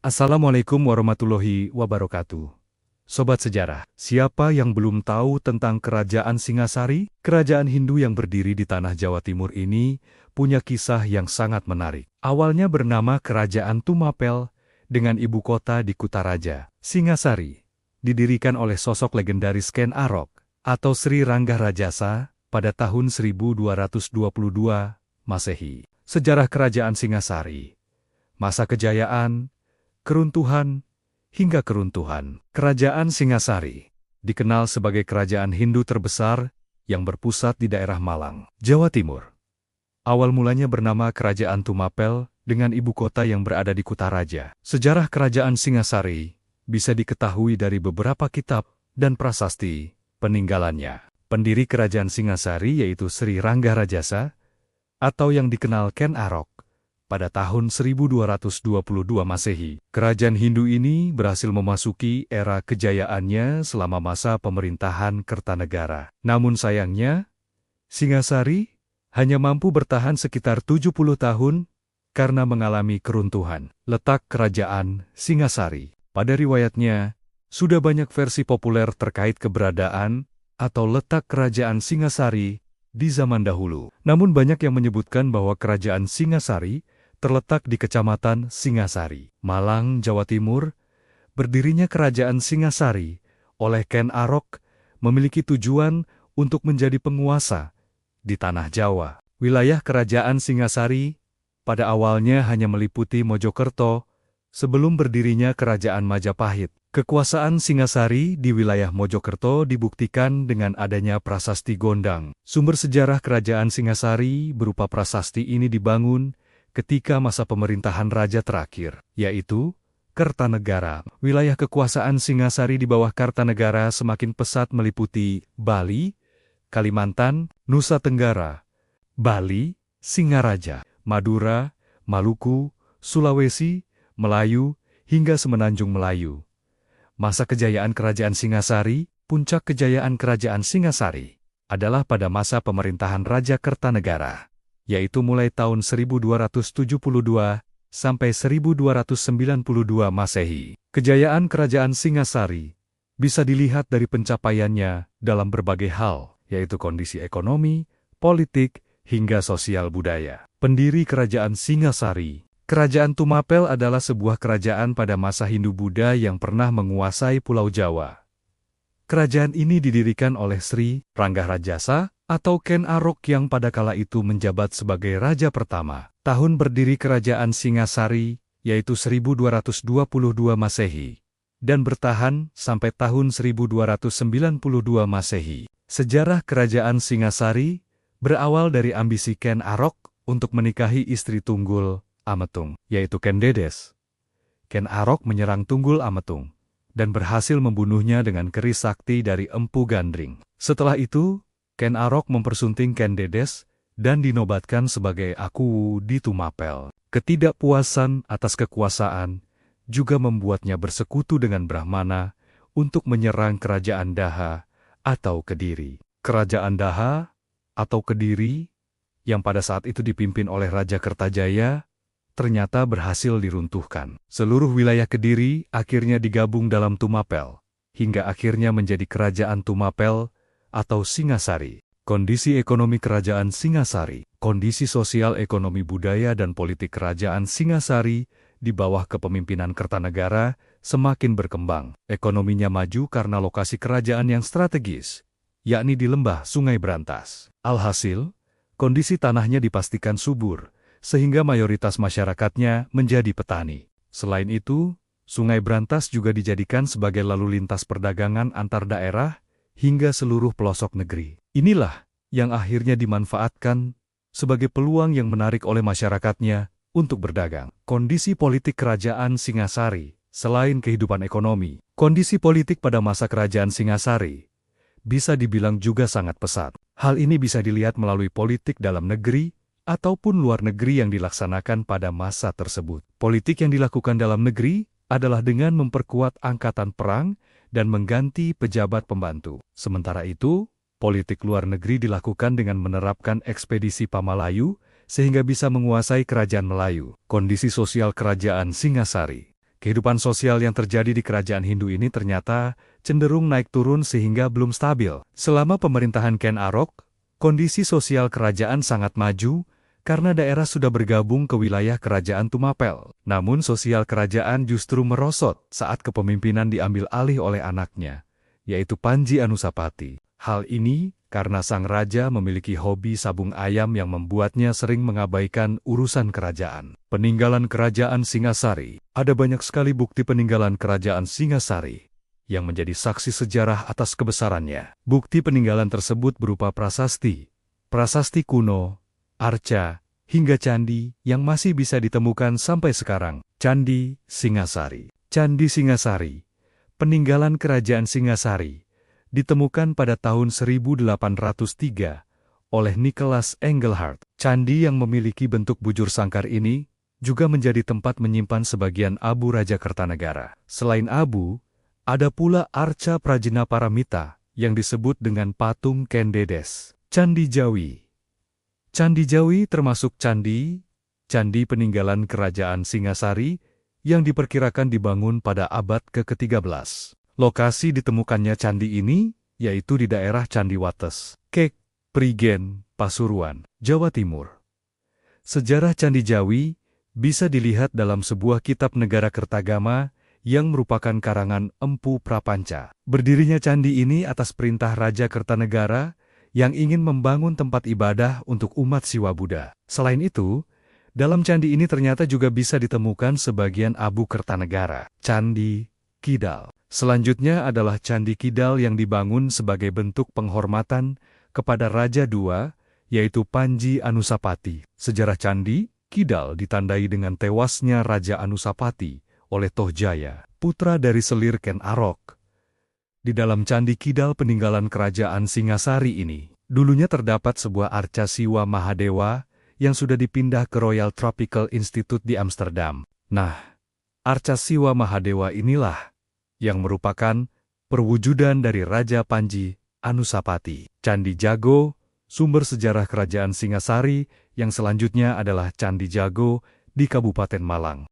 Assalamualaikum warahmatullahi wabarakatuh. Sobat sejarah, siapa yang belum tahu tentang Kerajaan Singasari? Kerajaan Hindu yang berdiri di tanah Jawa Timur ini punya kisah yang sangat menarik. Awalnya bernama Kerajaan Tumapel dengan ibu kota di Kutaraja. Singasari didirikan oleh sosok legendaris Ken Arok atau Sri Rangga Rajasa pada tahun 1222 Masehi. Sejarah Kerajaan Singasari, masa kejayaan, keruntuhan, hingga keruntuhan. Kerajaan Singasari dikenal sebagai kerajaan Hindu terbesar yang berpusat di daerah Malang, Jawa Timur. Awal mulanya bernama Kerajaan Tumapel dengan ibu kota yang berada di Kutaraja. Sejarah Kerajaan Singasari bisa diketahui dari beberapa kitab dan prasasti peninggalannya. Pendiri Kerajaan Singasari yaitu Sri Rangga Rajasa atau yang dikenal Ken Arok pada tahun 1222 Masehi. Kerajaan Hindu ini berhasil memasuki era kejayaannya selama masa pemerintahan Kertanegara. Namun sayangnya, Singasari hanya mampu bertahan sekitar 70 tahun karena mengalami keruntuhan. Letak Kerajaan Singasari. Pada riwayatnya, sudah banyak versi populer terkait keberadaan atau letak Kerajaan Singasari di zaman dahulu. Namun banyak yang menyebutkan bahwa Kerajaan Singasari terletak di Kecamatan Singasari, Malang, Jawa Timur. Berdirinya Kerajaan Singasari oleh Ken Arok memiliki tujuan untuk menjadi penguasa di tanah Jawa. Wilayah Kerajaan Singasari pada awalnya hanya meliputi Mojokerto sebelum berdirinya Kerajaan Majapahit. Kekuasaan Singasari di wilayah Mojokerto dibuktikan dengan adanya Prasasti Gondang. Sumber sejarah Kerajaan Singasari berupa prasasti ini dibangun ketika masa pemerintahan raja terakhir, yaitu Kertanegara. Wilayah kekuasaan Singasari di bawah Kertanegara semakin pesat meliputi Bali, Kalimantan, Nusa Tenggara, Bali, Singaraja, Madura, Maluku, Sulawesi, Melayu, hingga Semenanjung Melayu. Masa kejayaan Kerajaan Singasari, puncak kejayaan Kerajaan Singasari, adalah pada masa pemerintahan Raja Kertanegara, yaitu mulai tahun 1272 sampai 1292 Masehi. Kejayaan Kerajaan Singasari bisa dilihat dari pencapaiannya dalam berbagai hal, yaitu kondisi ekonomi, politik, hingga sosial budaya. Pendiri Kerajaan Singasari. Kerajaan Tumapel adalah sebuah kerajaan pada masa Hindu-Buddha yang pernah menguasai Pulau Jawa. Kerajaan ini didirikan oleh Sri Rangga Rajasa atau Ken Arok yang pada kala itu menjabat sebagai raja pertama. Tahun berdiri Kerajaan Singasari yaitu 1222 Masehi dan bertahan sampai tahun 1292 Masehi. Sejarah Kerajaan Singasari berawal dari ambisi Ken Arok untuk menikahi istri Tunggul Ametung, yaitu Ken Dedes. Ken Arok menyerang Tunggul Ametung dan berhasil membunuhnya dengan keris sakti dari Empu Gandring. Setelah itu, Ken Arok mempersunting Ken Dedes dan dinobatkan sebagai Aku di Tumapel. Ketidakpuasan atas kekuasaan juga membuatnya bersekutu dengan Brahmana untuk menyerang Kerajaan Daha atau Kediri. Kerajaan Daha atau Kediri yang pada saat itu dipimpin oleh Raja Kertajaya ternyata berhasil diruntuhkan. Seluruh wilayah Kediri akhirnya digabung dalam Tumapel, hingga akhirnya menjadi Kerajaan Tumapel atau Singasari. Kondisi ekonomi Kerajaan Singasari. Kondisi sosial ekonomi budaya dan politik Kerajaan Singasari di bawah kepemimpinan Kertanegara semakin berkembang. Ekonominya maju karena lokasi kerajaan yang strategis, yakni di lembah Sungai Brantas. Alhasil, kondisi tanahnya dipastikan subur, sehingga mayoritas masyarakatnya menjadi petani. Selain itu, Sungai Brantas juga dijadikan sebagai lalu lintas perdagangan antar daerah hingga seluruh pelosok negeri. Inilah yang akhirnya dimanfaatkan sebagai peluang yang menarik oleh masyarakatnya untuk berdagang. Kondisi politik Kerajaan Singasari. Selain kehidupan ekonomi, kondisi politik pada masa Kerajaan Singasari bisa dibilang juga sangat pesat. Hal ini bisa dilihat melalui politik dalam negeri ataupun luar negeri yang dilaksanakan pada masa tersebut. Politik yang dilakukan dalam negeri adalah dengan memperkuat angkatan perang dan mengganti pejabat pembantu. Sementara itu, politik luar negeri dilakukan dengan menerapkan ekspedisi Pamalayu sehingga bisa menguasai kerajaan Melayu. Kondisi sosial Kerajaan Singasari. Kehidupan sosial yang terjadi di kerajaan Hindu ini ternyata cenderung naik turun sehingga belum stabil. Selama pemerintahan Ken Arok, kondisi sosial kerajaan sangat maju karena daerah sudah bergabung ke wilayah kerajaan Tumapel. Namun sosial kerajaan justru merosot saat kepemimpinan diambil alih oleh anaknya, yaitu Panji Anusapati. Hal ini karena sang raja memiliki hobi sabung ayam yang membuatnya sering mengabaikan urusan kerajaan. Peninggalan Kerajaan Singasari. Ada banyak sekali bukti peninggalan Kerajaan Singasari yang menjadi saksi sejarah atas kebesarannya. Bukti peninggalan tersebut berupa prasasti, prasasti kuno, arca, hingga candi yang masih bisa ditemukan sampai sekarang. Candi Singasari. Candi Singasari, peninggalan Kerajaan Singasari, ditemukan pada tahun 1803 oleh Nicholas Engelhard. Candi yang memiliki bentuk bujur sangkar ini juga menjadi tempat menyimpan sebagian abu Raja Kertanegara. Selain abu, ada pula arca Prajna Paramita yang disebut dengan patung Ken Dedes. Candi Jawi. Candi Jawi termasuk candi peninggalan Kerajaan Singasari yang diperkirakan dibangun pada abad ke-13. Lokasi ditemukannya candi ini yaitu di daerah Candi Wates, Kek, Prigen, Pasuruan, Jawa Timur. Sejarah Candi Jawi bisa dilihat dalam sebuah kitab negara Kertagama yang merupakan karangan Empu Prapanca. Berdirinya candi ini atas perintah Raja Kertanegara yang ingin membangun tempat ibadah untuk umat Siwa Buddha. Selain itu, dalam candi ini ternyata juga bisa ditemukan sebagian abu Kertanegara. Candi Kidal. Selanjutnya adalah Candi Kidal yang dibangun sebagai bentuk penghormatan kepada Raja II, yaitu Panji Anusapati. Sejarah Candi Kidal ditandai dengan tewasnya Raja Anusapati oleh Tohjaya, putra dari selir Ken Arok. Di dalam Candi Kidal peninggalan Kerajaan Singasari ini, dulunya terdapat sebuah arca Siwa Mahadewa yang sudah dipindah ke Royal Tropical Institute di Amsterdam. Nah, arca Siwa Mahadewa inilah yang merupakan perwujudan dari Raja Panji Anusapati. Candi Jago, sumber sejarah Kerajaan Singasari, yang selanjutnya adalah Candi Jago di Kabupaten Malang.